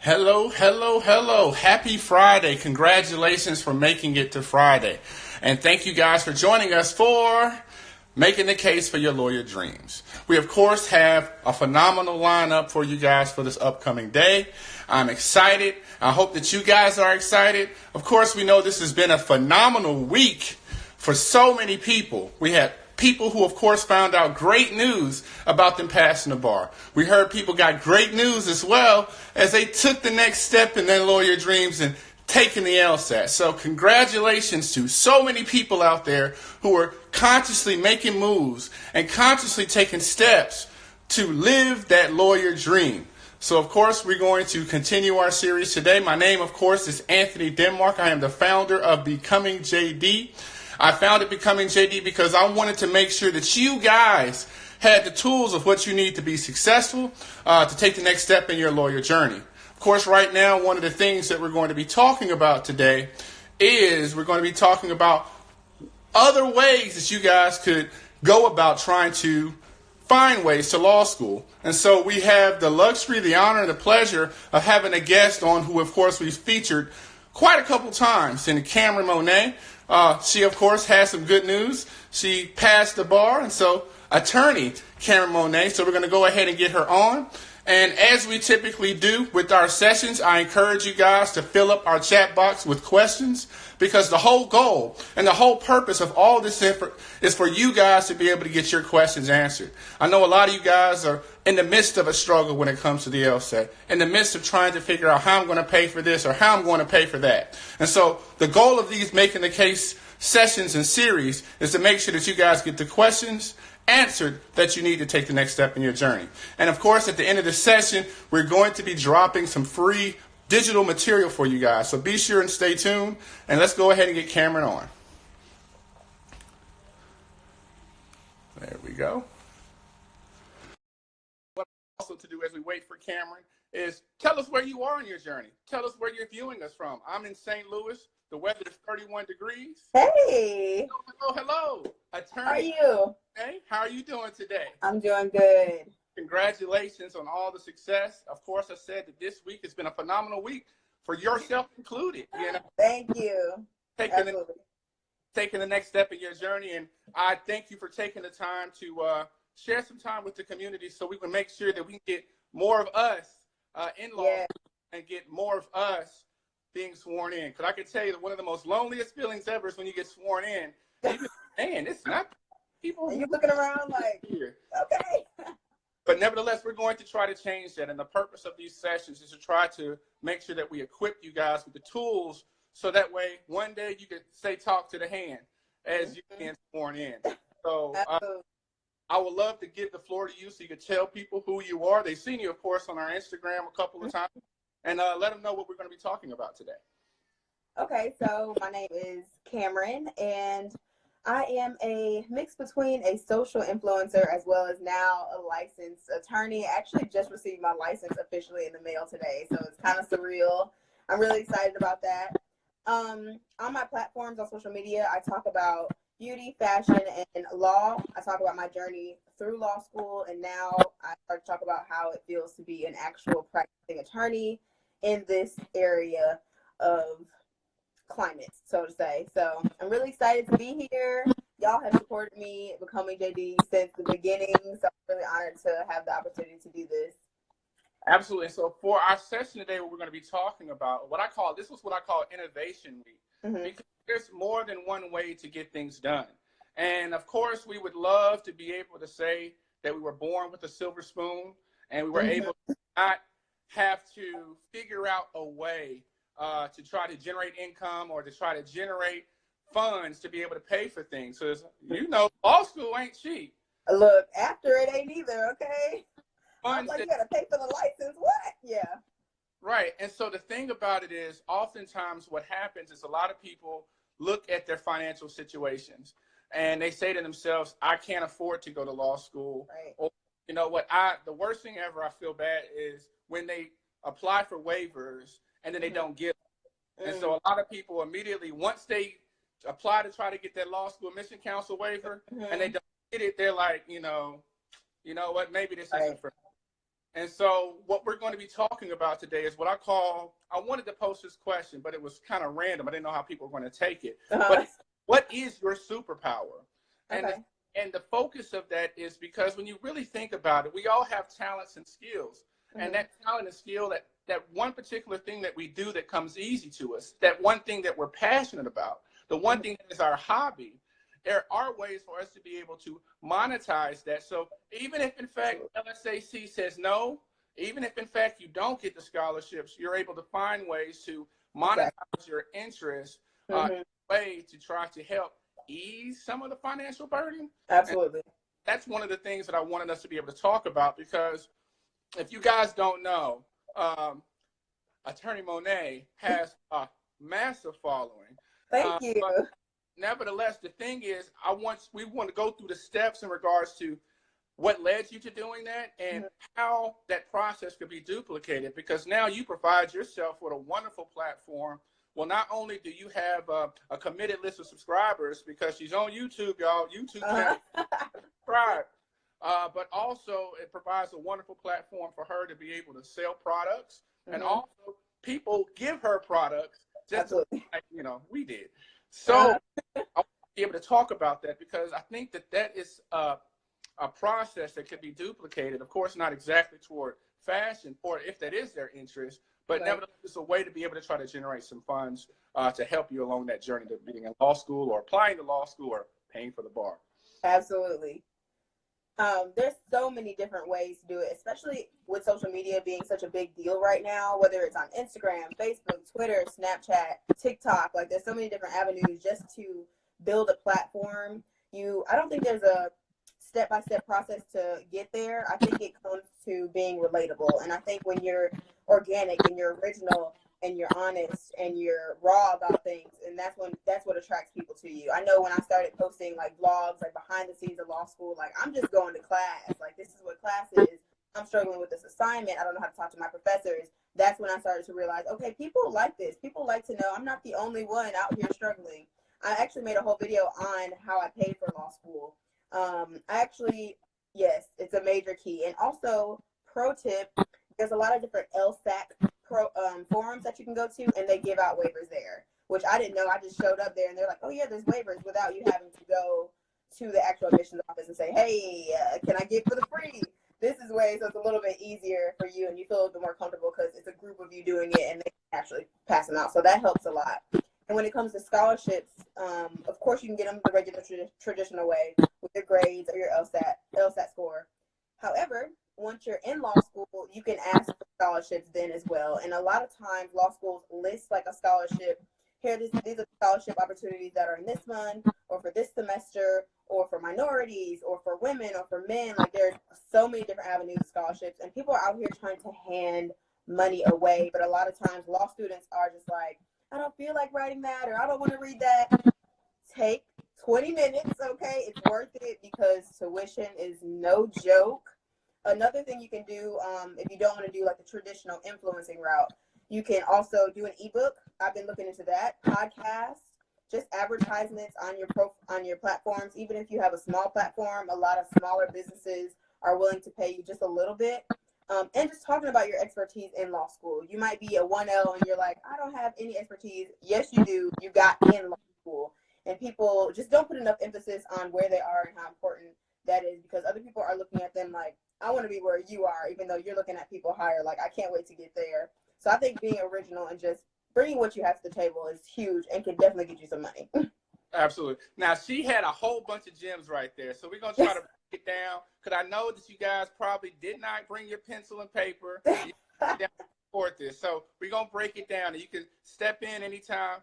Hello, hello, hello. Happy Friday. Congratulations for making it to Friday. And thank you guys for joining us for Making the Case for Your Lawyer Dreams. We, of course, have a phenomenal lineup for you guys for this upcoming day. I'm excited. I hope that you guys are excited. Of course, we know this has been a phenomenal week for so many people. We had people who, of course, found out great news about them passing the bar. We heard people got great news as well as they took the next step in their lawyer dreams and taking the LSAT. So congratulations to so many people out there who are consciously making moves and consciously taking steps to live that lawyer dream. So, of course, we're going to continue our series today. My name, of course, is Anthony Denmark. I am the founder of Becoming JD. I founded Becoming JD because I wanted to make sure that you guys had the tools of what you need to be successful, to take the next step in your lawyer journey. Of course, right now, one of the things that we're going to be talking about today is we're going to be talking about other ways that you guys could go about trying to find ways to law school. And so we have the luxury, the honor, and the pleasure of having a guest on who, of course, we've featured quite a couple times, in Kameron Monet. She, of course, has some good news. She passed the bar, and so attorney Kameron Monet. So we're going to go ahead and get her on. And as we typically do with our sessions, I encourage you guys to fill up our chat box with questions, because the whole goal and the whole purpose of all this is for you guys to be able to get your questions answered. I know a lot of you guys are in the midst of a struggle when it comes to the LSAT, in the midst of trying to figure out how I'm going to pay for this or how I'm going to pay for that. And so the goal of these Making the Case sessions and series is to make sure that you guys get the questions answered that you need to take the next step in your journey. And of course, at the end of the session, we're going to be dropping some free digital material for you guys. So be sure and stay tuned, and let's go ahead and get Kameron on. There we go. What also to do as we wait for Kameron is tell us where you are in your journey. Tell us where you're viewing us from. I'm in St. Louis. The weather is 31 degrees. Hey. Hello. Attorney. How are you? Hey, how are you doing today? I'm doing good. Congratulations on all the success. Of course, I said that this week has been a phenomenal week for yourself included. You know, thank you. Taking the next step in your journey. And I thank you for taking the time to share some time with the community so we can make sure that we can get more of us in law and get more of us being sworn in. Because I can tell you that one of the most loneliest feelings ever is when you get sworn in. Man, it's not people. And you're looking around like, here. Okay. But nevertheless, we're going to try to change that. And the purpose of these sessions is to try to make sure that we equip you guys with the tools so that way one day you can say talk to the hand as you get sworn in. So I would love to give the floor to you so you can tell people who you are. They've seen you, of course, on our Instagram a couple of times. And let them know what we're going to be talking about today. Okay, so my name is Kameron, and I am a mix between a social influencer as well as now a licensed attorney. I actually just received my license officially in the mail today, so it's kind of surreal. I'm really excited about that. On my platforms on social media, I talk about beauty, fashion, and law. I talk about my journey through law school, and now I start to talk about how it feels to be an actual practicing attorney in this area of climate, so to say. So I'm really excited to be here. Y'all have supported me Becoming JD since the beginning, so I'm really honored to have the opportunity to do this. Absolutely. So for our session today, what we're going to be talking about, this was what I call Innovation Week, because there's more than one way to get things done. And of course, we would love to be able to say that we were born with a silver spoon and we were able to not have to figure out a way to try to generate income or to try to generate funds to be able to pay for things. So, you know, law school ain't cheap. Look, after it ain't either, okay? I'm Funds like, you gotta pay for the license, what? Yeah. Right. And so the thing about it is, oftentimes what happens is a lot of people look at their financial situations and they say to themselves, I can't afford to go to law school. Right. Or, you know what, the worst thing ever I feel bad is when they apply for waivers and then they don't get them. And so a lot of people immediately, once they apply to try to get that law school admission council waiver and they don't get it, they're like, you know what, maybe this isn't for me. And so what we're going to be talking about today is what I wanted to post this question, but it was kind of random. I didn't know how people were going to take it. But what is your superpower? And Okay. the focus of that is because when you really think about it, we all have talents and skills. And that talent and skill, that one particular thing that we do that comes easy to us, that one thing that we're passionate about, the one thing that is our hobby, there are ways for us to be able to monetize that. So even if, in fact, LSAC says no, even if, in fact, you don't get the scholarships, you're able to find ways to monetize your interest in a way to try to help ease some of the financial burden. Absolutely. And that's one of the things that I wanted us to be able to talk about, because if you guys don't know, Attorney Monet has a massive following. Thank you. But nevertheless, the thing is, we want to go through the steps in regards to what led you to doing that and how that process could be duplicated, because now you provide yourself with a wonderful platform. Well, not only do you have a committed list of subscribers, because she's on YouTube, y'all, YouTube channel, subscribe, but also it provides a wonderful platform for her to be able to sell products, and also people give her products just like, we did. So I want to be able to talk about that, because I think that is a process that could be duplicated. Of course, not exactly toward fashion, or if that is their interest, but nevertheless, it's a way to be able to try to generate some funds to help you along that journey to being in law school, or applying to law school, or paying for the bar. Absolutely. There's so many different ways to do it, especially with social media being such a big deal right now, whether it's on Instagram, Facebook, Twitter, Snapchat, TikTok. Like, there's so many different avenues just to build a platform. I don't think there's a step-by-step process to get there. I think it comes to being relatable. And I think when you're organic and you're original and you're honest and you're raw about things, and that's what attracts people to you. I know when I started posting like vlogs, like behind the scenes of law school, like I'm just going to class, like this is what class is. I'm struggling with this assignment. I don't know how to talk to my professors. That's when I started to realize, okay, people like this. People like to know I'm not the only one out here struggling. I actually made a whole video on how I paid for law school. Yes, it's a major key. And also, pro tip, there's a lot of different LSAC forums that you can go to, and they give out waivers there, which I didn't know. I just showed up there, and they're like, oh, yeah, there's waivers, without you having to go to the actual admissions office and say, hey, can I get for the free? This is way, so it's a little bit easier for you, and you feel a little bit more comfortable because it's a group of you doing it, and they can actually pass them out. So that helps a lot. And when it comes to scholarships, of course, you can get them the regular traditional way with your grades or your LSAT score. However, once you're in law school, you can ask for scholarships then as well. And a lot of times, law schools list like a scholarship. Here, these are scholarship opportunities that are in this month, or for this semester, or for minorities, or for women, or for men. Like, there's so many different avenues of scholarships, and people are out here trying to hand money away. But a lot of times, law students are just like, I don't feel like writing that, or I don't want to read that. Take 20 minutes, okay? It's worth it, because tuition is no joke. Another thing you can do, if you don't want to do like the traditional influencing route, you can also do an ebook. I've been looking into that. Podcasts, just advertisements on your platforms. Even if you have a small platform, a lot of smaller businesses are willing to pay you just a little bit. And just talking about your expertise in law school. You might be a 1L and you're like, I don't have any expertise. Yes, you do. You got in law school. And people just don't put enough emphasis on where they are and how important that is, because other people are looking at them like, I want to be where you are, even though you're looking at people higher. Like, I can't wait to get there. So I think being original and just bringing what you have to the table is huge and can definitely get you some money. Absolutely. Now, she had a whole bunch of gems right there. So we're going to try to break it down, because I know that you guys probably did not bring your pencil and paper to support this. So we're going to break it down, and you can step in anytime,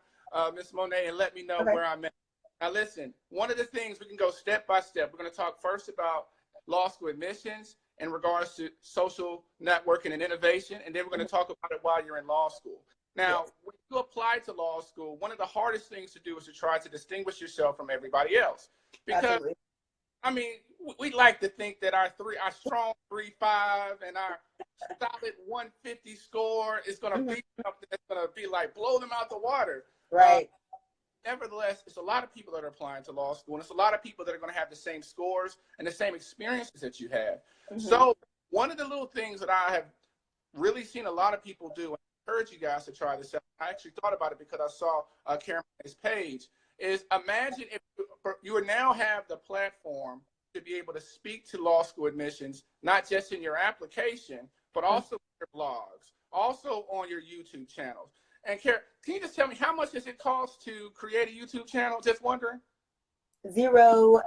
Ms. Monet, and let me know where I'm at. Now, listen, one of the things, we can go step by step. We're going to talk first about law school admissions in regards to social networking and innovation, and then we're going to talk about it while you're in law school. Now, when you apply to law school, one of the hardest things to do is to try to distinguish yourself from everybody else. Because, I mean, we like to think that our strong 3.5 and our solid 150 score is going to be something that's going to be like, blow them out the water. Right. Nevertheless, it's a lot of people that are applying to law school, and it's a lot of people that are going to have the same scores and the same experiences that you have. So one of the little things that I have really seen a lot of people do, and I encourage you guys to try this out. I actually thought about it because I saw Kameron Monet's page. Is imagine if you would now have the platform to be able to speak to law school admissions, not just in your application, but also your blogs, also on your YouTube channels. And Karen, can you just tell me how much does it cost to create a YouTube channel? Just wondering. $0.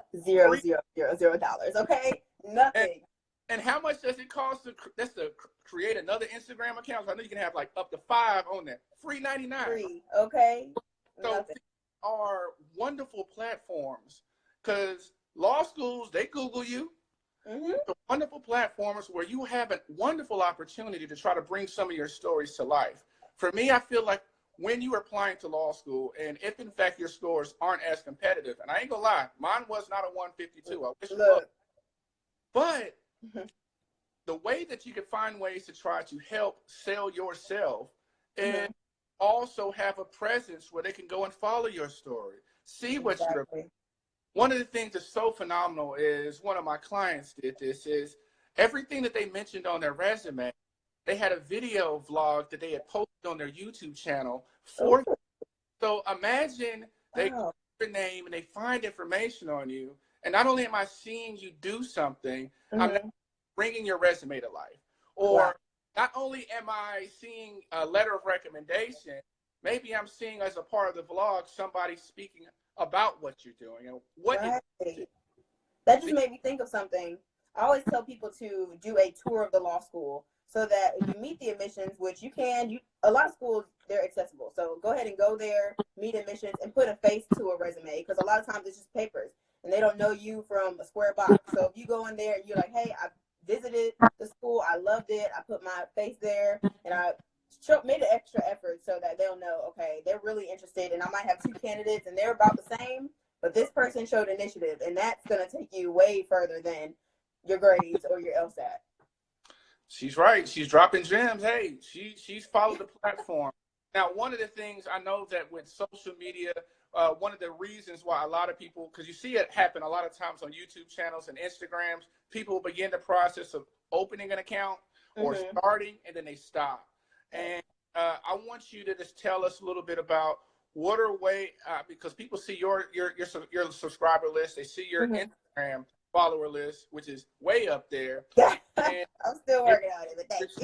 Okay, nothing. And how much does it cost to create another Instagram account? I know you can have like up to 5 on there. Free 99. Free. Okay. So nothing. these are wonderful platforms because law schools, they Google you. The wonderful platforms where you have a wonderful opportunity to try to bring some of your stories to life. For me, I feel like when you are applying to law school, and if in fact your scores aren't as competitive, and I ain't gonna lie, mine was not a 152. I wish it was. But the way that you can find ways to try to help sell yourself and also have a presence where they can go and follow your story, see what you're. One of the things that's so phenomenal is one of my clients did this is everything that they mentioned on their resume, they had a video vlog that they had posted on their YouTube channel for you. So imagine they put your name and they find information on you. And not only am I seeing you do something, I'm bringing your resume to life. Or not only am I seeing a letter of recommendation, maybe I'm seeing as a part of the vlog somebody speaking about what you're doing and what that just made me think of something. I always tell people to do a tour of the law school so that if you meet the admissions, which you can, a lot of schools, they're accessible. So go ahead and go there, meet admissions, and put a face to a resume because a lot of times it's just papers and they don't know you from a square box. So if you go in there and you're like, hey, I visited the school, I loved it, I put my face there, and I made an extra effort so that they'll know, okay, they're really interested, and I might have 2 candidates and they're about the same, but this person showed initiative, and that's going to take you way further than your grades or your LSAT. She's right. She's dropping gems. Hey, she's followed the platform. Now, one of the things I know that with social media, one of the reasons why a lot of people, because you see it happen a lot of times on YouTube channels and Instagrams, people begin the process of opening an account or starting, and then they stop. And I want you to just tell us a little bit about what are because people see your subscriber list, they see your Instagram follower list, which is way up there. And I'm still working on it, but thanks.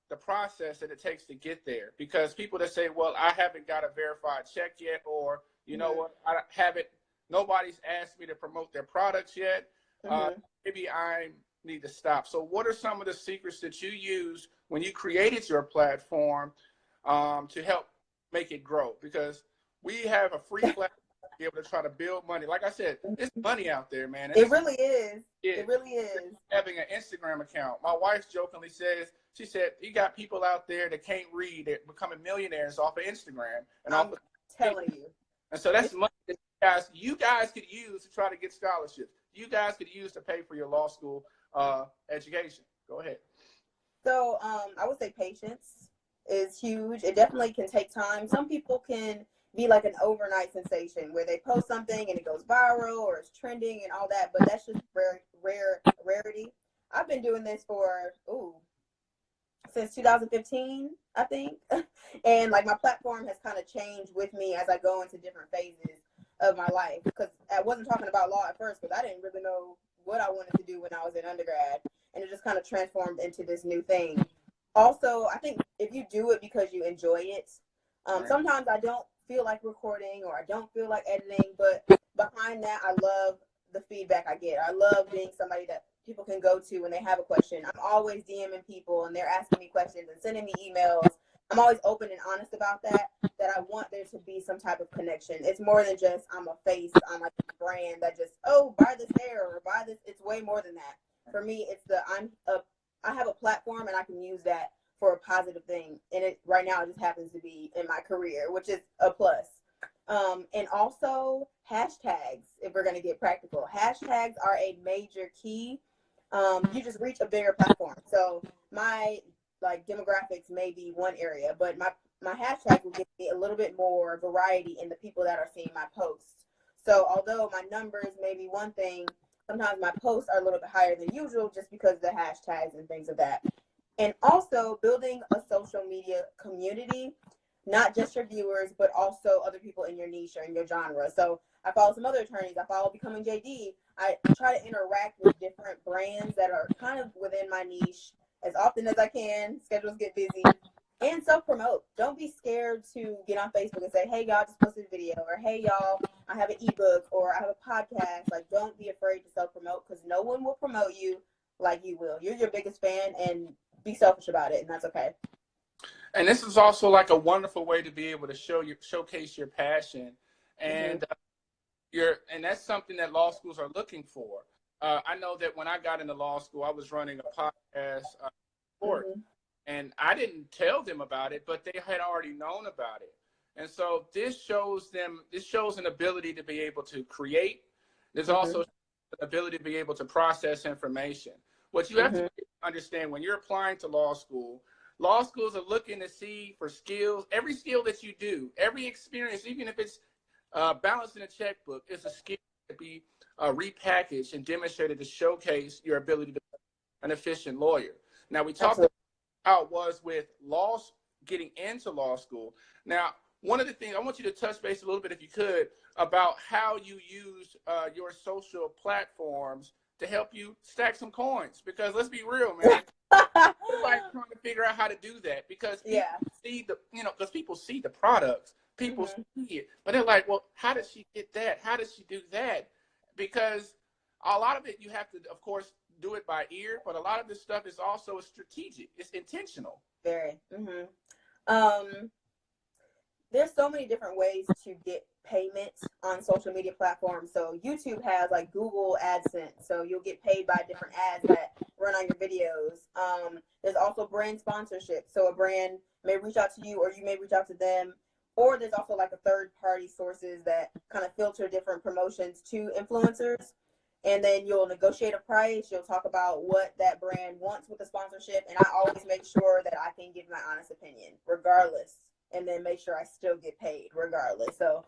The process that it takes to get there, because people that say, well, I haven't got a verified check yet, or you know what, I haven't, nobody's asked me to promote their products yet. Maybe I need to stop. So what are some of the secrets that you use when you created your platform to help make it grow? Because we have a free platform to be able to try to build money. Like I said, it's money out there, man. It really is. It really is. Having an Instagram account. My wife jokingly says, she said, you got people out there that can't read, they're becoming millionaires off of Instagram. And I'm telling you. And so that's money that you guys could use to try to get scholarships. You guys could use to pay for your law school education. Go ahead. So I would say patience is huge. It definitely can take time. Some people can be like an overnight sensation where they post something and it goes viral or it's trending and all that, but that's just rarity. I've been doing this for since 2015, I think. And like my platform has kind of changed with me as I go into different phases of my life, because I wasn't talking about law at first because I didn't really know what I wanted to do when I was in undergrad, and it just kind of transformed into this new thing. Also, I think if you do it because you enjoy it, sometimes I don't feel like recording or I don't feel like editing, but behind that, I love the feedback I get. I love being somebody that people can go to when they have a question. I'm always DMing people and they're asking me questions and sending me emails. I'm always open and honest about that I want there to be some type of connection. It's more than just I'm a face, I'm like a brand that just, buy this hair or buy this. It's way more than that. For me, it's I have a platform and I can use that for a positive thing. And right now it just happens to be in my career, which is a plus. And also hashtags, if we're going to get practical. Hashtags are a major key. You just reach a bigger platform. So my demographics may be one area, but my hashtags will give me a little bit more variety in the people that are seeing my posts. So although my numbers may be one thing, sometimes my posts are a little bit higher than usual just because of the hashtags and things of that. And also building a social media community, not just your viewers, but also other people in your niche or in your genre. So I follow some other attorneys. I follow Becoming JD. I try to interact with different brands that are kind of within my niche as often as I can. Schedules get busy. And self-promote. Don't be scared to get on Facebook and say, hey, y'all, just posted a video. Or, hey, y'all, I have an ebook. Or I have a podcast. Like, don't be afraid to self-promote because no one will promote you like you will. You're your biggest fan, and be selfish about it, and that's okay. And this is also like a wonderful way to be able to showcase your passion. And and that's something that law schools are looking for. I know that when I got into law school, I was running a podcast court. And I didn't tell them about it, but they had already known about it. And so this shows an ability to be able to create. There's also an ability to be able to process information. What you have to understand when you're applying to law schools are looking to see for skills. Every skill that you do, every experience, even if it's balancing a checkbook, is a skill to be repackaged and demonstrated to showcase your ability to be an efficient lawyer. Now, we talked about how it was with getting into law school. Now, one of the things I want you to touch base a little bit, if you could, about how you use your social platforms to help you stack some coins. Because let's be real, man, everybody's trying to figure out how to do that because people see the products, people see it, but they're like, well, how does she get that? How does she do that? Because a lot of it you have to, of course, do it by ear, but a lot of this stuff is also strategic. It's intentional. Very. There's so many different ways to get payments on social media platforms. So YouTube has like Google AdSense, so you'll get paid by different ads that run on your videos. There's also brand sponsorship, so a brand may reach out to you or you may reach out to them. Or there's also like a third-party sources that kind of filter different promotions to influencers. And then you'll negotiate a price. You'll talk about what that brand wants with the sponsorship. And I always make sure that I can give my honest opinion regardless. And then make sure I still get paid regardless. So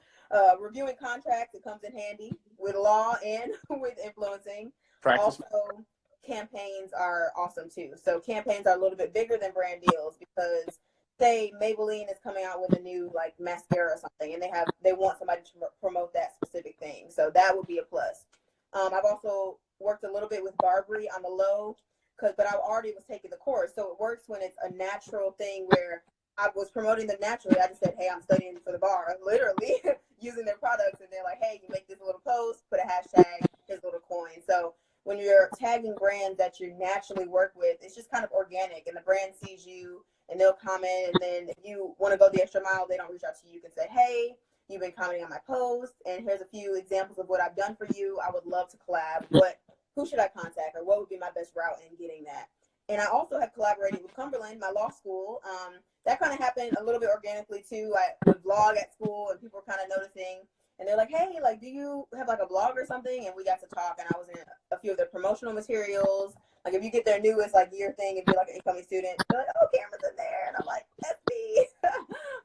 reviewing contracts, it comes in handy with law and with influencing. Practice. Also, campaigns are awesome too. So campaigns are a little bit bigger than brand deals because say Maybelline is coming out with a new like mascara or something and they want somebody to promote that specific thing. So that would be a plus. I've also worked a little bit with Barbary on the low, but I already was taking the course. So it works when it's a natural thing where I was promoting them naturally. I just said, hey, I'm studying for the bar, literally using their products. And they're like, hey, you make this little post, put a hashtag, here's a little coin. So when you're tagging brands that you naturally work with, it's just kind of organic. And the brand sees you and they'll comment. And then if you want to go the extra mile, they don't reach out to you. You can say, hey, you've been commenting on my post, and here's a few examples of what I've done for you. I would love to collab. Who should I contact, or what would be my best route in getting that? And I also have collaborated with Cumberland, my law school. That kind of happened a little bit organically too. I would vlog at school, and people were kind of noticing, and they're like, "Hey, like, do you have like a blog or something?" And we got to talk, and I was in a few of their promotional materials. Like, if you get their newest like year thing, if you're like an incoming student, they're like, "Oh, Cameron's in there," and I'm like, "That's me."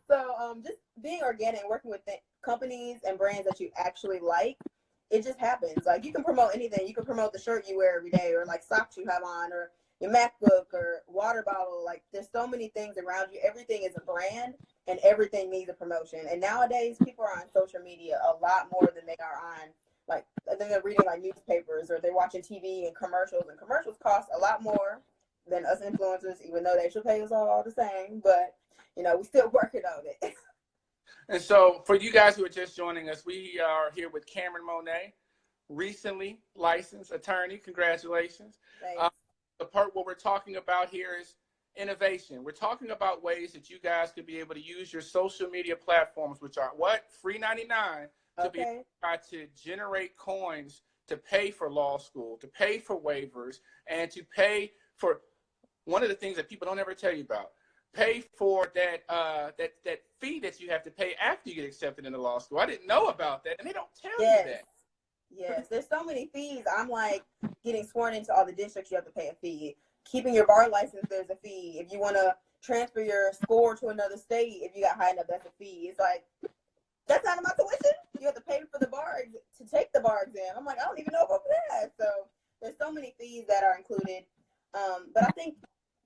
So just being organic and working with companies and brands that you actually like, it just happens. Like, you can promote anything. You can promote the shirt you wear every day, or like socks you have on, or your MacBook, or water bottle. Like, there's so many things around you. Everything is a brand, and everything needs a promotion. And nowadays, people are on social media a lot more than they are on, like, then they're reading like newspapers, or they're watching TV and commercials cost a lot more than us influencers, even though they should pay us all the same. But we still working on it. And so for you guys who are just joining us, we are here with Kameron Monet, recently licensed attorney. Congratulations. The part what we're talking about here is innovation. We're talking about ways that you guys could be able to use your social media platforms, which are free 99, to be able to try to generate coins to pay for law school, to pay for waivers, and to pay for one of the things that people don't ever tell you about. Pay for that fee that you have to pay after you get accepted into law school. I didn't know about that, and they don't tell you that. Yes, there's so many fees. I'm like, getting sworn into all the districts, you have to pay a fee. Keeping your bar license, there's a fee. If you want to transfer your score to another state, if you got high enough, that's a fee. It's like, that's out of my tuition. you have to pay for the bar to take the bar exam. I'm like, I don't even know about that. So there's so many fees that are included. But I think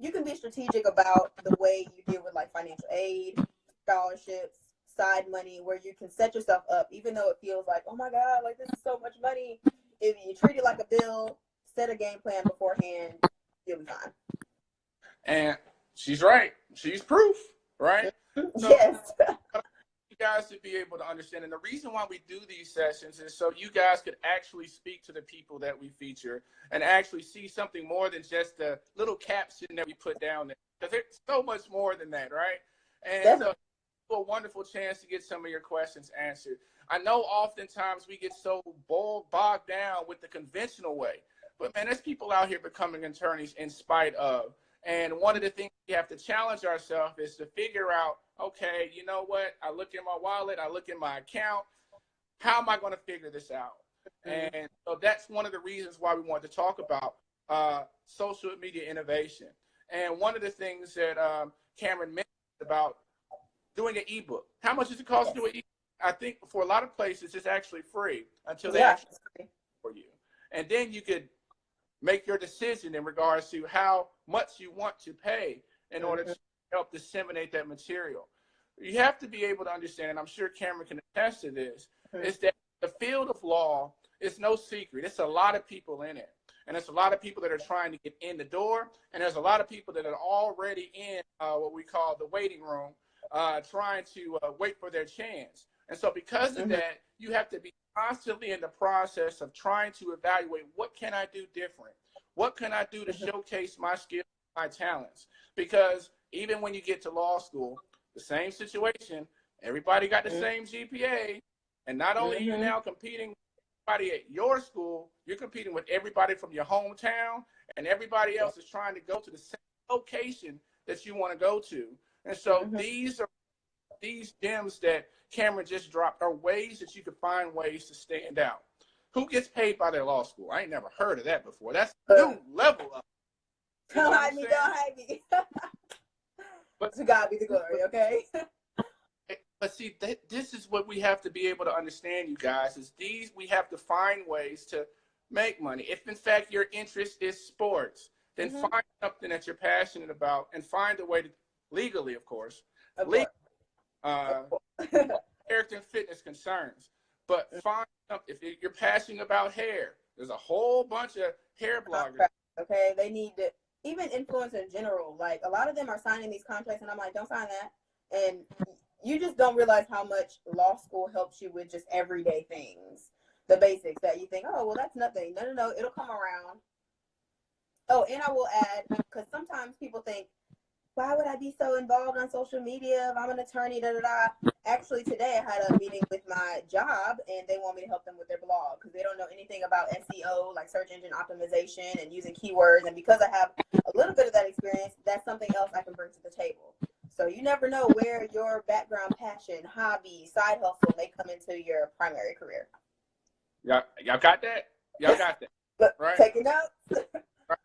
you can be strategic about the way you deal with like financial aid, scholarships, side money, where you can set yourself up, even though it feels like, oh my God, like this is so much money. If you treat it like a bill, set a game plan beforehand, you'll be fine. And she's right. She's proof, right? So Yes. you guys to be able to understand. And the reason why we do these sessions is so you guys could actually speak to the people that we feature and actually see something more than just the little caption that we put down there. Because there's so much more than that, right? And Definitely. so a wonderful chance to get some of your questions answered. I know oftentimes we get so bogged down with the conventional way, but man, there's people out here becoming attorneys in spite of. And one of the things we have to challenge ourselves is to figure out, okay, you know what? I look in my wallet, I look in my account. How am I going to figure this out? Mm-hmm. And so that's one of the reasons why we want to talk about social media innovation. And one of the things that Kameron mentioned about doing an ebook. How much does it cost to do an ebook? I think for a lot of places, it's actually free until they actually pay for you. And then you could make your decision in regards to how much you want to pay in order to help disseminate that material. You have to be able to understand, and I'm sure Kameron can attest to this, is that the field of law is no secret. It's a lot of people in it. And there's a lot of people that are trying to get in the door. And there's a lot of people that are already in what we call the waiting room, trying to wait for their chance. And so because of that, you have to be constantly in the process of trying to evaluate, what can I do different? What can I do to showcase my skills, my talents? Because even when you get to law school, the same situation, everybody got the same GPA. And not only are you now competing with everybody at your school, you're competing with everybody from your hometown, and everybody else is trying to go to the same location that you want to go to. And so these gems that Kameron just dropped are ways that you can find ways to stand out. Who gets paid by their law school? I ain't never heard of that before. That's a new level up. Don't hide me, don't hide me. But to God be the glory, okay? But see, this is what we have to be able to understand, you guys, is we have to find ways to make money. If, in fact, your interest is sports, then find something that you're passionate about and find a way to, legally, of course, character and fitness concerns. But find something. If you're passionate about hair, there's a whole bunch of hair bloggers. Okay, they need to, even influencers in general, like a lot of them are signing these contracts, and I'm like, don't sign that. And you just don't realize how much law school helps you with just everyday things, the basics that you think, oh, well, that's nothing. No, it'll come around. Oh, and I will add, because sometimes people think, why would I be so involved on social media if I'm an attorney, Actually, today I had a meeting with my job, and they want me to help them with their blog because they don't know anything about SEO, like search engine optimization and using keywords. And because I have a little bit of that experience, that's something else I can bring to the table. So you never know where your background, passion, hobby, side hustle may come into your primary career. Y'all got that? Y'all got that, right? Taking notes. Right.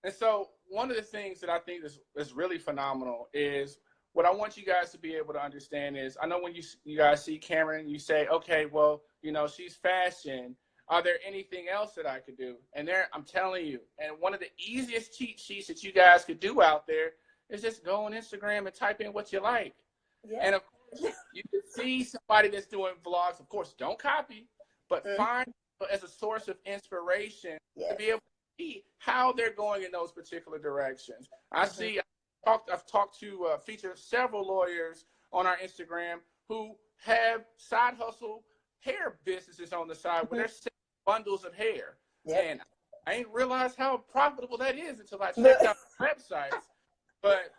And so one of the things that I think is really phenomenal is what I want you guys to be able to understand is, I know when you guys see Kameron, you say, okay, well, you know, she's fashion. Are there anything else that I could do? And I'm telling you, and one of the easiest cheat sheets that you guys could do out there is just go on Instagram and type in what you like. Yeah. And of course, you can see somebody that's doing vlogs. Of course, don't copy, but find as a source of inspiration to be able to see how they're going in those particular directions. I've talked to featured several lawyers on our Instagram who have side hustle hair businesses on the side where they're selling bundles of hair. And I ain't realized how profitable that is until I checked out the websites. But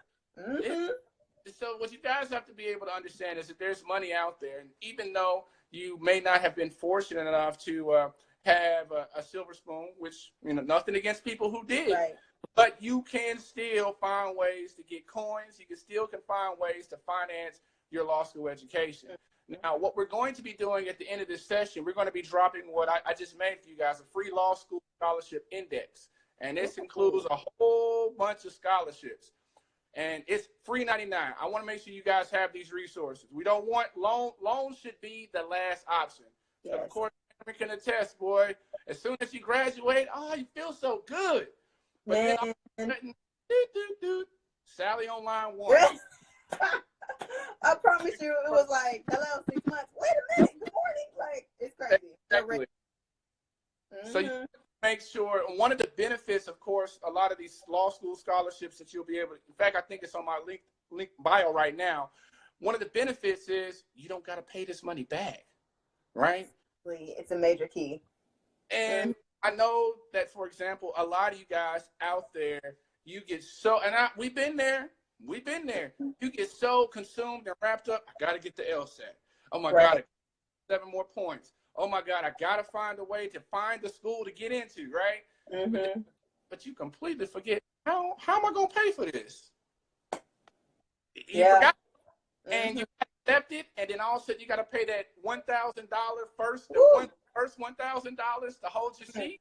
so what you guys have to be able to understand is that there's money out there. And even though you may not have been fortunate enough to have a silver spoon, which, you know, nothing against people who did, but you can still find ways to get coins. You can find ways to finance your law school education. Now, what we're going to be doing at the end of this session, we're going to be dropping what I just made for you guys, a free law school scholarship index. And this includes a whole bunch of scholarships. And it's $3.99. I want to make sure you guys have these resources. We don't want loans should be the last option. Of Yes. course, Cameron can attest, boy. As soon as you graduate, oh, you feel so good. But then all Man. of a sudden, Sally on line one. I promise you, it was like, hello, 6 months. Wait a minute. Good morning. Like, it's crazy. Exactly. So you make sure, one of the benefits, of course, a lot of these law school scholarships that you'll be able to, in fact, I think it's on my link bio right now. One of the benefits is you don't got to pay this money back, right? It's a major key. And I know that, for example, a lot of you guys out there, you get so, and we've been there. You get so consumed and wrapped up. I got to get the LSAT. Oh my God, 7 more points. Oh my God, I got to find a way to find the school to get into, right? But you completely forget, how am I going to pay for this? You forgot. And you accept it, and then all of a sudden you got to pay that $1,000 first $1,000 to hold your seat.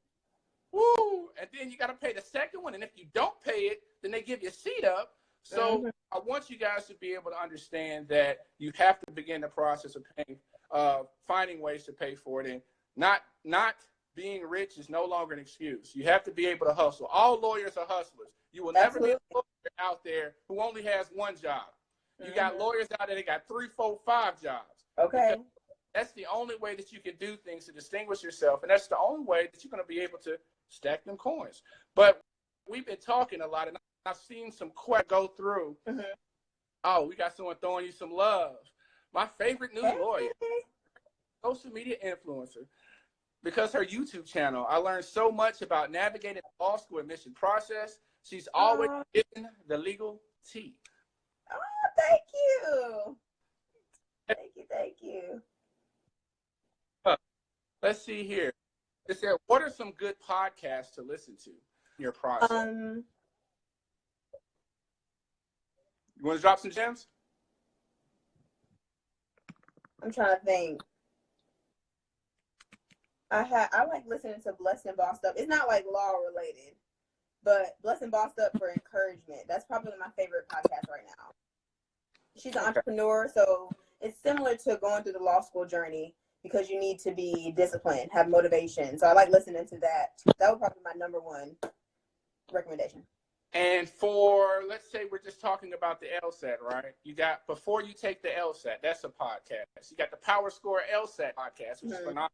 Woo! And then you got to pay the second one, and if you don't pay it, then they give you a seat up. So I want you guys to be able to understand that you have to begin the process of paying, finding ways to pay for it, and not being rich is no longer an excuse. You have to be able to hustle. All lawyers are hustlers. You will never be a lawyer out there who only has one job. You got lawyers out there that got 3, 4, 5 jobs. Okay. That's the only way that you can do things to distinguish yourself, and that's the only way that you're going to be able to stack them coins. But we've been talking a lot, and I've seen some questions go through. Oh, we got someone throwing you some love. My favorite new lawyer, social media influencer, because her YouTube channel, I learned so much about navigating the law school admission process. She's always getting the legal tea. Oh, thank you. Thank you. Let's see here. It said, what are some good podcasts to listen to in your process? You want to drop some gems? I'm trying to think. I like listening to Blessed and Bossed Up. It's not like law related, but Blessed and Bossed Up for encouragement. That's probably my favorite podcast right now. She's an entrepreneur, so it's similar to going through the law school journey because you need to be disciplined, have motivation. So I like listening to that. That would probably be my number one recommendation. And for, let's say we're just talking about the LSAT, right? You got, before you take the LSAT, that's a podcast. You got the Power Score LSAT podcast, which is phenomenal.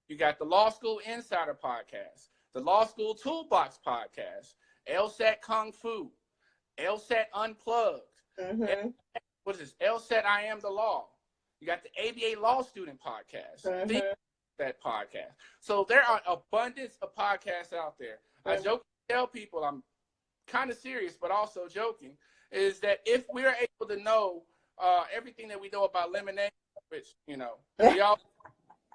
You got the Law School Insider podcast, the Law School Toolbox podcast, LSAT Kung Fu, LSAT Unplugged. What is this? LSAT I Am the Law. You got the ABA Law Student podcast, that podcast. So there are abundance of podcasts out there. I joke and tell people, I'm kind of serious, but also joking, is that if we're able to know everything that we know about lemonade, which, you know,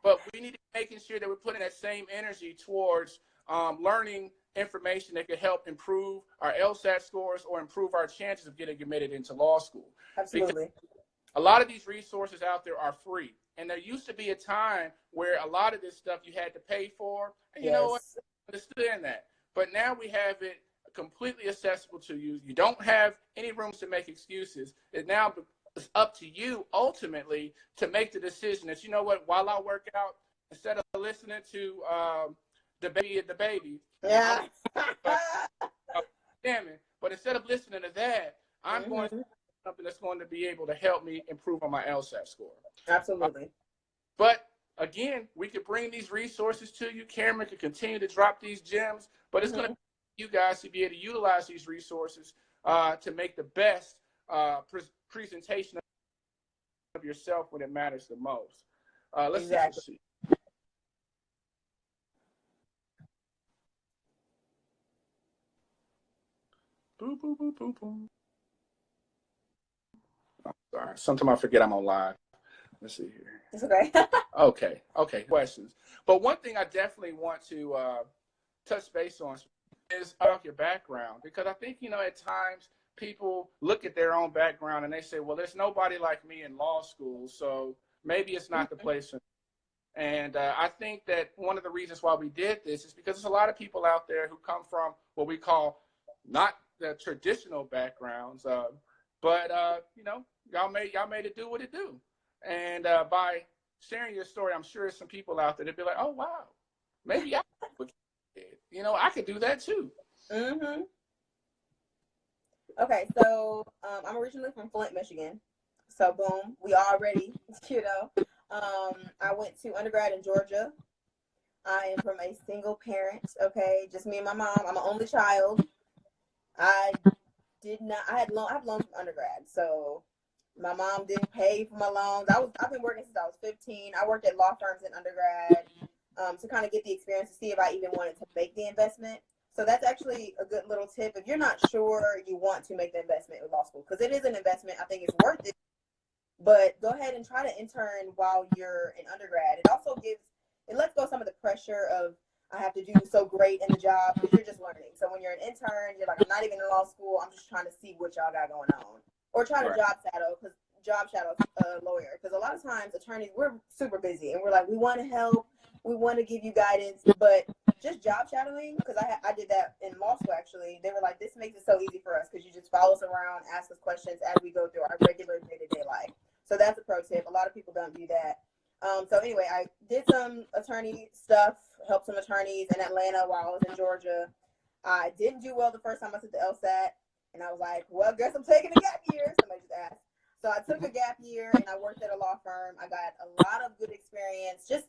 but we need to be making sure that we're putting that same energy towards learning information that could help improve our LSAT scores or improve our chances of getting admitted into law school. Absolutely. Because a lot of these resources out there are free. And there used to be a time where a lot of this stuff you had to pay for. And you know what? I understand that. But now we have it completely accessible to you. You don't have any rooms to make excuses. It now is up to you ultimately to make the decision that, you know what, while I work out, instead of listening to the baby. Yeah. Damn it. But instead of listening to that, I'm going to do something that's going to be able to help me improve on my LSAT score. Absolutely. But again, we could bring these resources to you. Cameron could continue to drop these gems, but it's going to be you guys to be able to utilize these resources to make the best presentation of yourself when it matters the most. Let's see. Boom, boom, boom, boom, boom. Oh, sorry. Sometimes I forget I'm on live. Let's see here. It's okay. Okay. Questions. But one thing I definitely want to touch base on is about your background, because I think, you know, at times people look at their own background and they say, well, there's nobody like me in law school, so maybe it's not the place for me. And I think that one of the reasons why we did this is because there's a lot of people out there who come from what we call not the traditional backgrounds, but you know, y'all made it do what it do. And by sharing your story, I'm sure there's some people out there that be like, oh, wow, maybe I could, I could do that too. Mm-hmm. Okay, so I'm originally from Flint, Michigan. So boom, we already, I went to undergrad in Georgia. I am from a single parent, okay, just me and my mom. I'm an only child. I have loans from undergrad, so my mom didn't pay for my loans. I've been working since I was 15. I worked at law firms in undergrad to kind of get the experience to see if I even wanted to make the investment. So that's actually a good little tip. If you're not sure you want to make the investment with law school, because it is an investment, I think it's worth it. But go ahead and try to intern while you're in undergrad. It lets go some of the pressure of I have to do so great in the job because you're just learning. So when you're an intern, you're like, I'm not even in law school. I'm just trying to see what y'all got going on, or try to job shadow a lawyer. Because a lot of times attorneys, we're super busy and we're like, we want to help, we want to give you guidance, but just job shadowing, because I did that in law school actually. They were like, this makes it so easy for us because you just follow us around, ask us questions as we go through our regular day-to-day life. So that's a pro tip. A lot of people don't do that. So anyway, I did some attorney stuff, helped some attorneys in Atlanta while I was in Georgia. I didn't do well the first time I took the LSAT, and I was like, well, guess I'm taking a gap year. Somebody just asked. So I took a gap year, and I worked at a law firm. I got a lot of good experience, just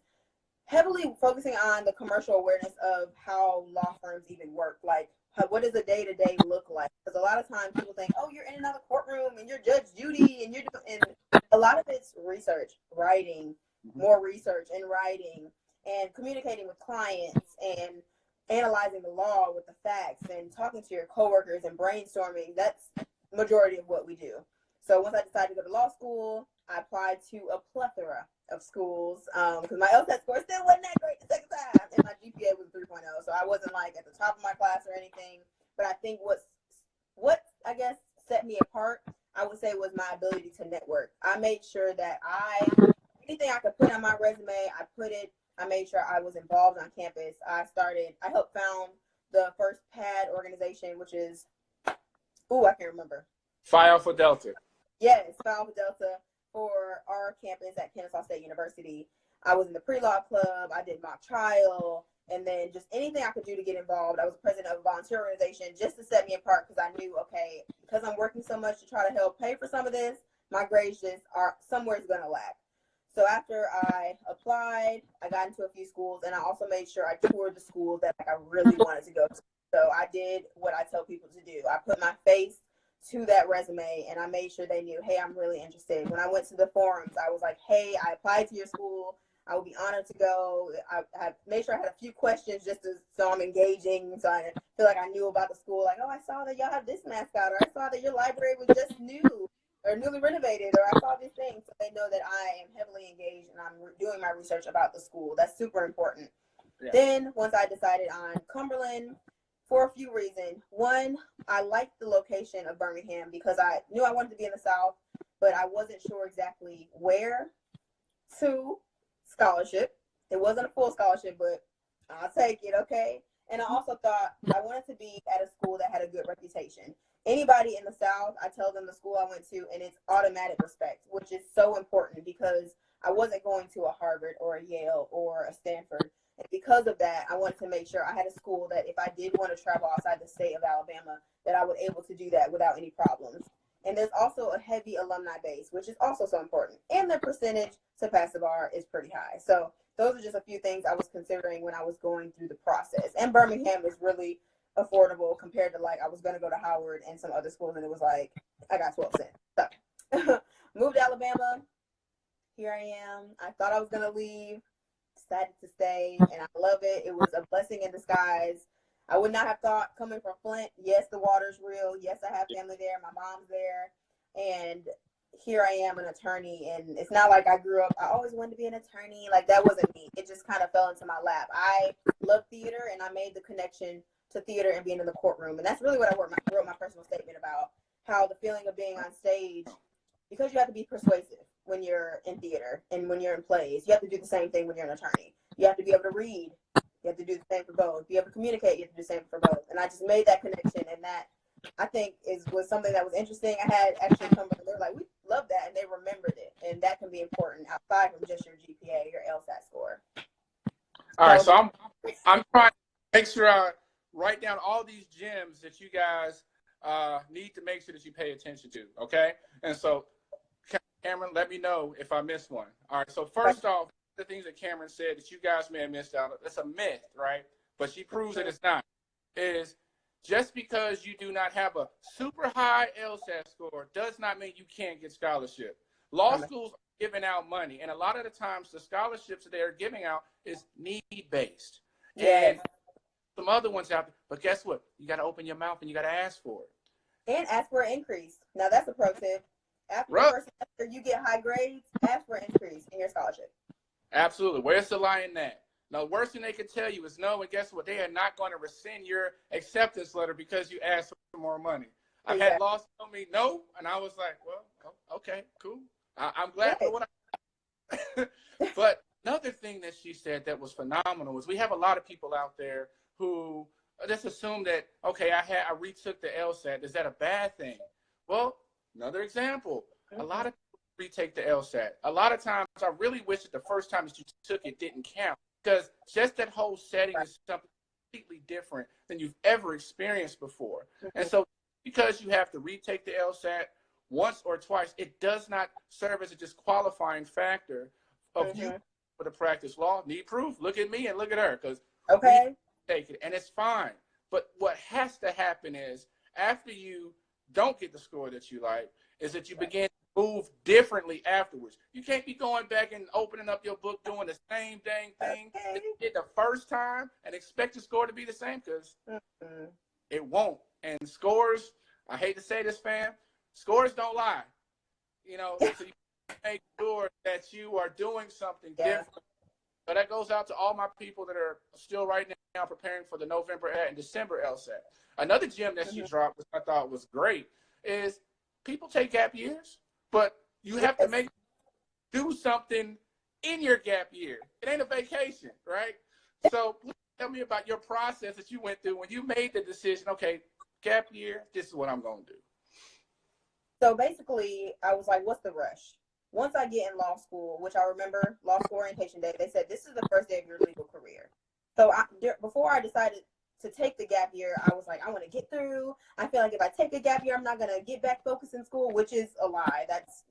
heavily focusing on the commercial awareness of how law firms even work. Like, what does a day-to-day look like? Because a lot of times people think, oh, you're in another courtroom, and you're Judge Judy, and you're doing, and a lot of it's research, writing, more research and writing, and communicating with clients, and analyzing the law with the facts, and talking to your coworkers and brainstorming. That's majority of what we do. So once I decided to go to law school, I applied to a plethora of schools because my LSAT score still wasn't that great the second time, and my GPA was 3.0. So I wasn't like at the top of my class or anything. But I think what I guess set me apart, I would say, was my ability to network. I made sure that anything I could put on my resume, I made sure I was involved on campus. I helped found the first PAD organization, which is, I can't remember. Phi Alpha Delta. Yes, Phi Alpha Delta for our campus at Kennesaw State University. I was in the pre-law club. I did mock trial, and then just anything I could do to get involved. I was president of a volunteer organization just to set me apart because I knew, okay, because I'm working so much to try to help pay for some of this, my grades just are somewhere's going to lack. So after I applied, I got into a few schools, and I also made sure I toured the schools that I really wanted to go to. So I did what I tell people to do. I put my face to that resume, and I made sure they knew, hey, I'm really interested. When I went to the forums, I was like, hey, I applied to your school. I would be honored to go. I made sure I had a few questions so I'm engaging, so I feel like I knew about the school. Like, oh, I saw that y'all have this mascot, or I saw that your library was just new or newly renovated, or I saw these things. So they know that I am heavily engaged and I'm doing my research about the school. That's super important. Yeah. Then once I decided on Cumberland, for a few reasons. One, I liked the location of Birmingham because I knew I wanted to be in the South, but I wasn't sure exactly where. Two, scholarship. It wasn't a full scholarship, but I'll take it, okay? And I also thought I wanted to be at a school that had a good reputation. Anybody in the South, I tell them the school I went to, and it's automatic respect, which is so important because I wasn't going to a Harvard or a Yale or a Stanford. And because of that, I wanted to make sure I had a school that if I did want to travel outside the state of Alabama, that I was able to do that without any problems. And there's also a heavy alumni base, which is also so important. And the percentage to pass the bar is pretty high. So those are just a few things I was considering when I was going through the process. And Birmingham is really affordable compared to, like, I was going to go to Howard and some other schools, and it was like, I got 12 cents. So moved to Alabama. Here I am. I thought I was going to leave. Decided to stay, and I love it. It was a blessing in disguise. I would not have thought, coming from Flint, yes, the water's real. Yes, I have family there. My mom's there. And here I am, an attorney. And it's not like I grew up, I always wanted to be an attorney. Like, that wasn't me. It just kind of fell into my lap. I love theater, and I made the connection to theater and being in the courtroom. And that's really what I wrote my personal statement about, how the feeling of being on stage, because you have to be persuasive when you're in theater and when you're in plays. You have to do the same thing when you're an attorney. You have to be able to read. You have to do the same for both. Be able to communicate. You have to do the same for both. And I just made that connection, and that, I think, was something that was interesting. I had actually come, they were like, we love that, and they remembered it. And that can be important outside from just your GPA. All right, So so I'm trying to make sure I write down all these gems that you guys need to make sure that you pay attention to. Okay, and so Cameron, let me know if I missed one. All right, so first off, the things that Cameron said that you guys may have missed out. That's a myth, right? But she proves that it's not. Is just because you do not have a super high LSAT score does not mean you can't get scholarship. Law schools are giving out money, and a lot of the times the scholarships that they're giving out is need-based. yes, And some other ones out there, but guess what? You got to open your mouth and you got to ask for it. and ask for an increase. Now that's a pro tip. After the Right. first semester, you get high grades. Ask for an increase in your scholarship. Absolutely. Where's the lie in that? Now, the worst thing they can tell you is no, and guess what? They are not going to rescind your acceptance letter because you asked for more money. I've had law tell me no, and I was like, well, okay, cool. I'm glad for what I But another thing that she said that was phenomenal was we have a lot of people out there who just assume that, okay, I retook the LSAT. Is that a bad thing? Well, another example. A lot of people retake the LSAT. A lot of times I really wish that the first time that you took it didn't count, because just that whole setting is something completely different than you've ever experienced before. And so because you have to retake the LSAT once or twice, it does not serve as a disqualifying factor of you for the practice law. Need proof? Look at me and look at her, because we take it, and it's fine. But what has to happen is after you don't get the score that you like, is that you begin to move differently afterwards. You can't be going back and opening up your book doing the same dang thing that you did the first time and expect your score to be the same, because it won't. And scores, I hate to say this, fam, scores don't lie. You know, so you make sure that you are doing something different. So that goes out to all my people that are still right now preparing for the November and December LSAT. Another gem that she dropped, which I thought was great, is people take gap years, but you have to do something in your gap year. It ain't a vacation, right? So please tell me about your process that you went through when you made the decision, okay, gap year, this is what I'm going to do. So basically, I was like, what's the rush? Once I get in law school, which I remember law school orientation day, they said, this is the first day of your legal career. So before I decided to take the gap year, I was like, I want to get through. I feel like if I take a gap year, I'm not going to get back focused in school, which is a lie.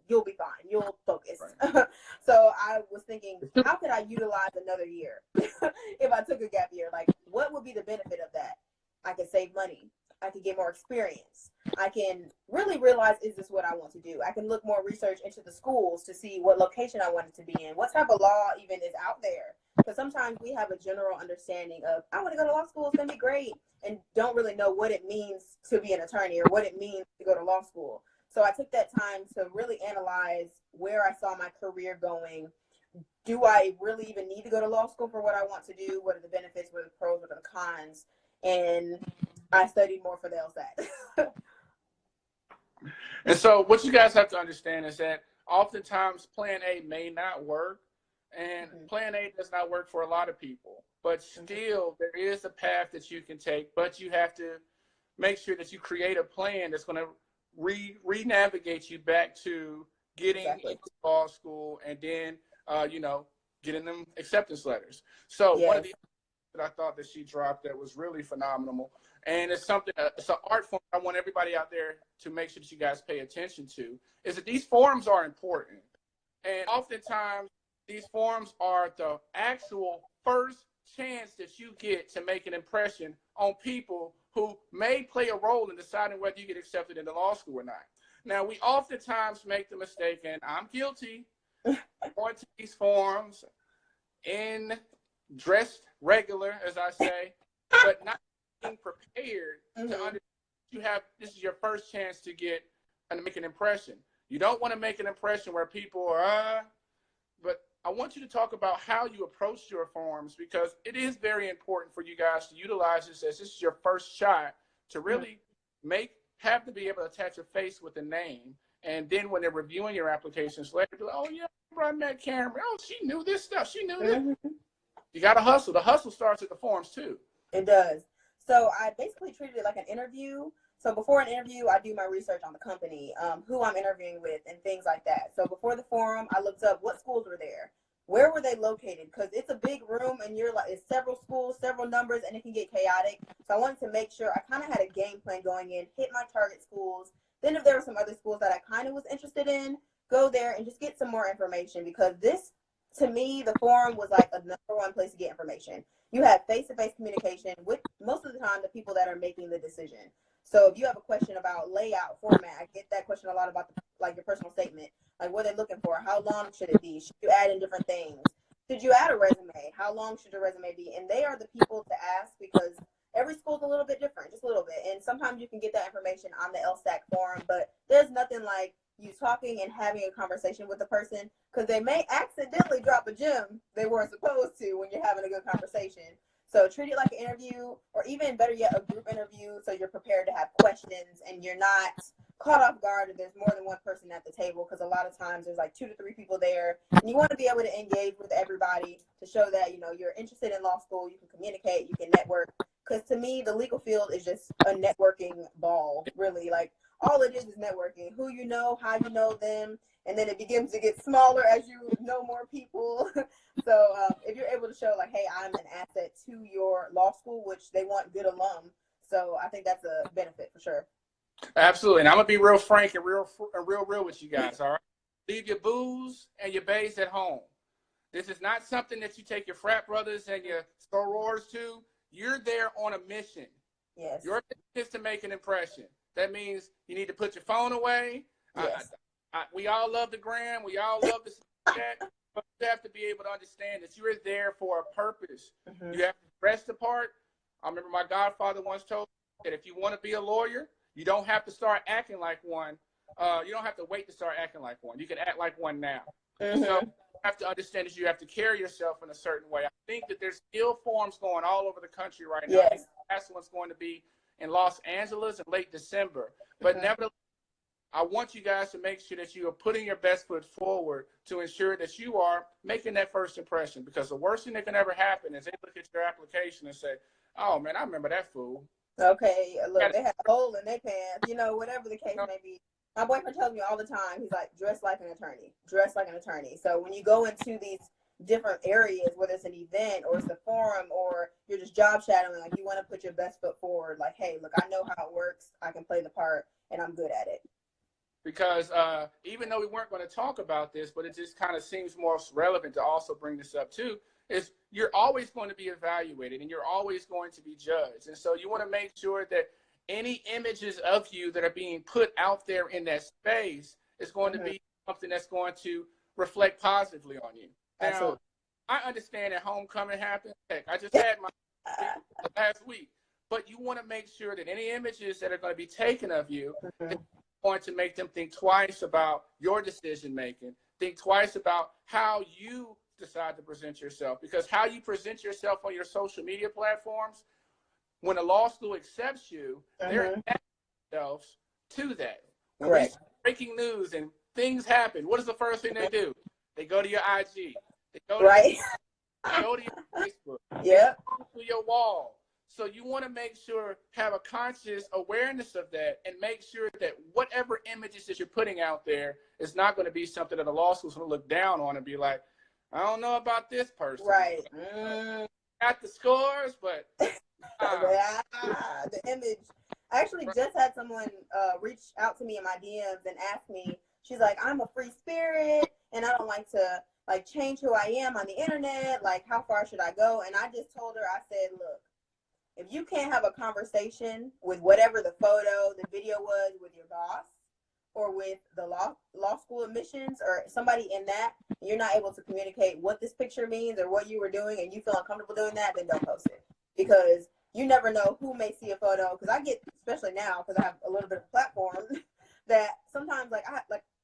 You'll be fine. You'll focus. Right. So I was thinking, how could I utilize another year if I took a gap year? Like, what would be the benefit of that? I could save money. I could get more experience. I can really realize, is this what I want to do? I can look more research into the schools to see what location I wanted to be in, what type of law even is out there. Because sometimes we have a general understanding of, I want to go to law school, it's going to be great, and don't really know what it means to be an attorney or what it means to go to law school. So I took that time to really analyze where I saw my career going. Do I really even need to go to law school for what I want to do? What are the benefits? What are the pros? What are the cons? And I studied more for the LSAT. And so what you guys have to understand is that oftentimes plan A may not work, and plan A does not work for a lot of people. But still, there is a path that you can take, but you have to make sure that you create a plan that's going to re-navigate you back to getting into law school and then, getting them acceptance letters. So one of the that I thought that she dropped that was really phenomenal, and it's something, it's an art form I want everybody out there to make sure that you guys pay attention to, is that these forums are important. And oftentimes these forums are the actual first chance that you get to make an impression on people who may play a role in deciding whether you get accepted into law school or not. Now, we oftentimes make the mistake, and I'm guilty, going to these forums in dressed regular, as I say, but not being prepared to understand this is your first chance to get and make an impression. You don't want to make an impression where people are, but I want you to talk about how you approach your forums, because it is very important for you guys to utilize this as this is your first shot to really have to be able to attach a face with a name. And then when they're reviewing your applications later, be like, oh yeah, I met Cameron. Oh, she knew this stuff. She knew this. You got to hustle. The hustle starts at the forums too. It does. So I basically treated it like an interview. So before an interview, I do my research on the company, who I'm interviewing with, and things like that. So before the forum, I looked up what schools were there, where were they located? Because it's a big room and you're like, it's several schools, several numbers, and it can get chaotic. So I wanted to make sure I kind of had a game plan going in, hit my target schools. Then if there were some other schools that I kind of was interested in, go there and just get some more information, because this, to me, the forum was like a number one place to get information. You have face-to-face communication with most of the time the people that are making the decision. So if you have a question about layout, format, I get that question a lot about like your personal statement. Like, what are they looking for? How long should it be? Should you add in different things? Should you add a resume? How long should your resume be? And they are the people to ask, because every school's a little bit different, just a little bit. And sometimes you can get that information on the LSAC forum, but there's nothing like you talking and having a conversation with the person, because they may accidentally drop a gem they weren't supposed to when you're having a good conversation. So treat it like an interview, or even better yet, a group interview, so you're prepared to have questions and you're not caught off guard if there's more than one person at the table, because a lot of times there's like 2 to 3 people there, and you want to be able to engage with everybody to show that, you know, you're interested in law school, you can communicate, you can network. Because to me, the legal field is just a networking ball, really. Like, all it is networking. Who you know, how you know them, and then it begins to get smaller as you know more people. So if you're able to show like, hey, I'm an asset to your law school, which they want good alum. So I think that's a benefit for sure. Absolutely. And I'm going to be real frank and real with you guys, all right? Leave your booze and your bays at home. This is not something that you take your frat brothers and your sorors to. You're there on a mission. Yes. Your mission is to make an impression. That means you need to put your phone away. Yes. We all love the gram. We all love the Snapchat. But you have to be able to understand that you are there for a purpose. Mm-hmm. You have to dress the part. I remember my godfather once told me that if you want to be a lawyer, you don't have to start acting like one. You don't have to wait to start acting like one. You can act like one now. Mm-hmm. So you have to understand that you have to carry yourself in a certain way. I think that there's still forums going all over the country right now. Yes. I think the last one's going to be in Los Angeles in late December. But nevertheless, I want you guys to make sure that you are putting your best foot forward to ensure that you are making that first impression, because the worst thing that can ever happen is they look at your application and say, oh, man, I remember that fool. Okay, look, they had a hole in their pants, you know, whatever the case may be. My boyfriend tells me all the time, he's like, dress like an attorney, dress like an attorney. So when you go into these different areas, whether it's an event or it's a forum or you're just job shadowing, like, you want to put your best foot forward. Like, hey, look, I know how it works. I can play the part and I'm good at it. Because even though we weren't going to talk about this, but it just kind of seems more relevant to also bring this up too, is you're always going to be evaluated and you're always going to be judged. And so you want to make sure that any images of you that are being put out there in that space is going to be something that's going to reflect positively on you. Now, I understand that homecoming happens. Heck, I just had my last week. But you want to make sure that any images that are going to be taken of you going to make them think twice about your decision making, think twice about how you decide to present yourself, because how you present yourself on your social media platforms, when a law school accepts you, they're attaching themselves to that. When we see breaking news and things happen, what is the first thing they do? They go to your IG. They go to, go to your Facebook. Yeah. To your wall. So you want to make sure, have a conscious awareness of that, and make sure that whatever images that you're putting out there is not going to be something that the law school's going to look down on and be like, I don't know about this person. Right. Got the scores, but the image. I actually just had someone reach out to me in my DMs and ask me, she's like, I'm a free spirit and I don't like to like change who I am on the internet. Like, how far should I go? And I just told her, I said, look, if you can't have a conversation with whatever the photo, the video was with your boss or with the law school admissions or somebody in that, and you're not able to communicate what this picture means or what you were doing and you feel uncomfortable doing that, then don't post it. Because you never know who may see a photo. Because I get, especially now, because I have a little bit of platform, that sometimes like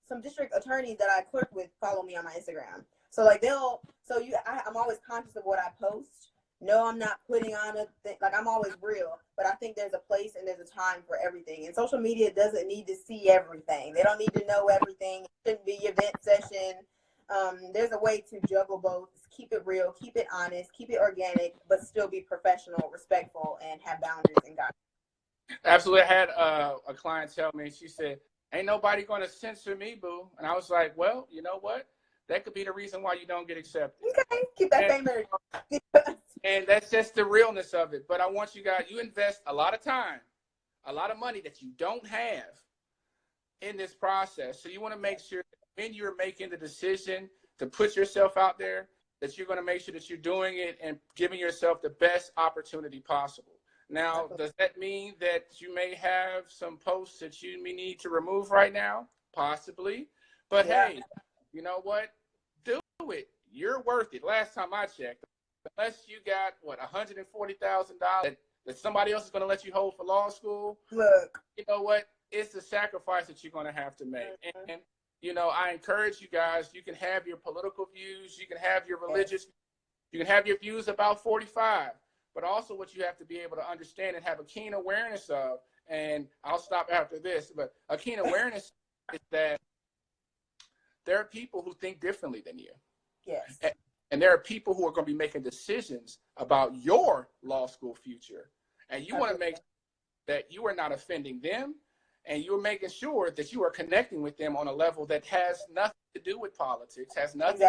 some district attorneys that I clerk with follow me on my Instagram. So like I'm always conscious of what I post. No, I'm not putting on a thing. Like, I'm always real, but I think there's a place and there's a time for everything. And social media doesn't need to see everything. They don't need to know everything. It shouldn't be event session. There's a way to juggle both. Keep it real, keep it honest, keep it organic, but still be professional, respectful, and have boundaries and guidelines. Absolutely. I had a client tell me, she said, ain't nobody going to censor me, boo. And I was like, well, you know what? that could be the reason why you don't get accepted. Okay, keep that same energy. And that's just the realness of it. But I want you guys, you invest a lot of time, a lot of money that you don't have in this process. So you want to make sure that when you're making the decision to put yourself out there, that you're going to make sure that you're doing it and giving yourself the best opportunity possible. Now, does that mean that you may have some posts that you may need to remove right now? Possibly. But hey, you know what? Do it. You're worth it. Last time I checked, unless you got, what, $140,000 that somebody else is going to let you hold for law school, look, you know what? It's a sacrifice that you're going to have to make. And, you know, I encourage you guys, you can have your political views, you can have your religious, you can have your views about 45, but also what you have to be able to understand and have a keen awareness of, and I'll stop after this, but a keen awareness is that there are people who think differently than you. Yes. And there are people who are going to be making decisions about your law school future. And you want to make sure that you are not offending them, and you're making sure that you are connecting with them on a level that has nothing to do with politics, has nothing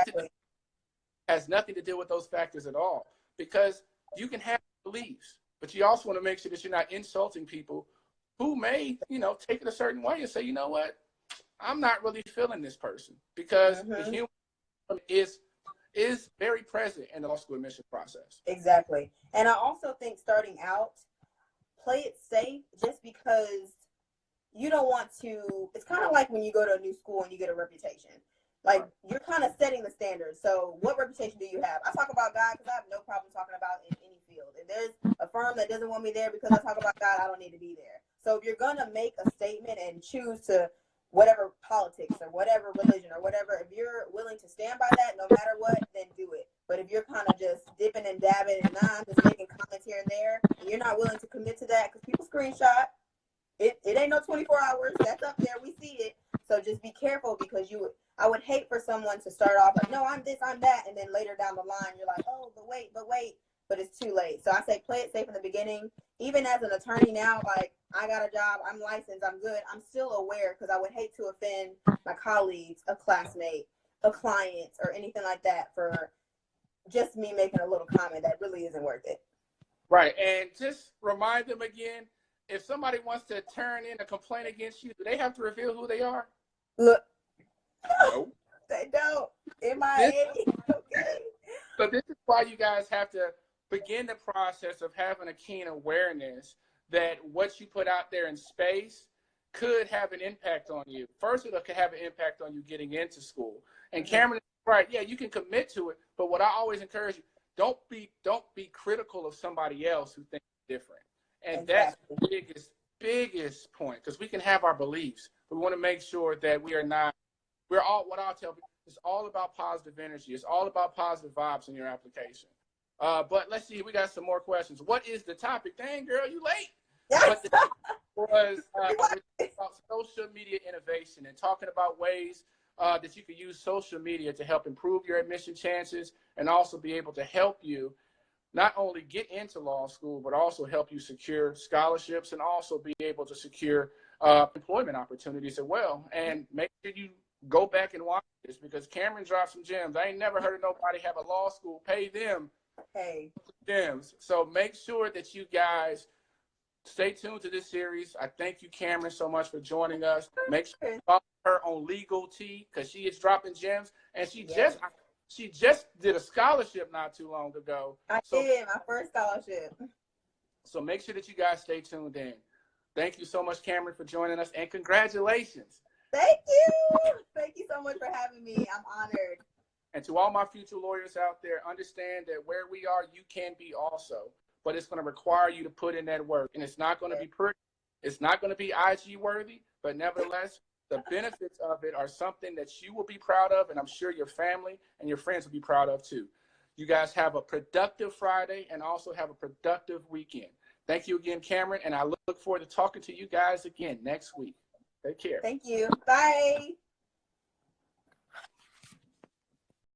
to do with those factors at all. Because you can have beliefs, but you also want to make sure that you're not insulting people who may, you know, take it a certain way and say, you know what, I'm not really feeling this person, because the human is very present in the law school admission process. Exactly. And I also think starting out, play it safe, just because you don't want to, it's kind of like when you go to a new school and you get a reputation. Like, you're kind of setting the standard. So what reputation do you have? I talk about God because I have no problem talking about in any field. If there's a firm that doesn't want me there because I talk about God, I don't need to be there. So if you're going to make a statement and choose to, whatever politics or whatever religion or whatever, if you're willing to stand by that no matter what, then do it. But if you're kind of just dipping and dabbing and I'm just making comments here and there, and you're not willing to commit to that, because people screenshot, it ain't no 24 hours. That's up there. We see it. So just be careful, because I would hate for someone to start off like, no, I'm this, I'm that. And then later down the line, you're like, oh, but wait. But it's too late. So I say play it safe in the beginning. Even as an attorney now, like, I got a job, I'm licensed, I'm good. I'm still aware, because I would hate to offend my colleagues, a classmate, a client, or anything like that for just me making a little comment that really isn't worth it. Right. And just remind them again, if somebody wants to turn in a complaint against you, do they have to reveal who they are? Look, no, they don't. MIA. Okay. So this is why you guys have to begin the process of having a keen awareness that what you put out there in space could have an impact on you. First, it could have an impact on you getting into school. And Kameron is right. Yeah, you can commit to it, but what I always encourage you, don't be critical of somebody else who thinks different. And that's the biggest point, because we can have our beliefs, but we want to make sure that what I'll tell people, it's all about positive energy. It's all about positive vibes in your application. But let's see, we got some more questions. What is the topic? Dang, girl, you late. But the topic was about social media innovation and talking about ways that you can use social media to help improve your admission chances and also be able to help you not only get into law school, but also help you secure scholarships and also be able to secure employment opportunities as well. And make sure you go back and watch this, because Kameron dropped some gems. I ain't never heard of nobody have a law school pay them gems. So make sure that you guys stay tuned to this series. I thank you, Kameron, so much for joining us. Make sure you follow her on Legal Tea, because she is dropping gems, and she just did a scholarship not too long ago. I did my first scholarship. So make sure that you guys stay tuned in. Thank you so much, Kameron, for joining us, and congratulations. Thank you. Thank you so much for having me. I'm honored. And to all my future lawyers out there, understand that where we are, you can be also. But it's going to require you to put in that work. And it's not going to be pretty. It's not going to be IG worthy. But nevertheless, the benefits of it are something that you will be proud of. And I'm sure your family and your friends will be proud of too. You guys have a productive Friday and also have a productive weekend. Thank you again, Kameron. And I look forward to talking to you guys again next week. Take care. Thank you. Bye.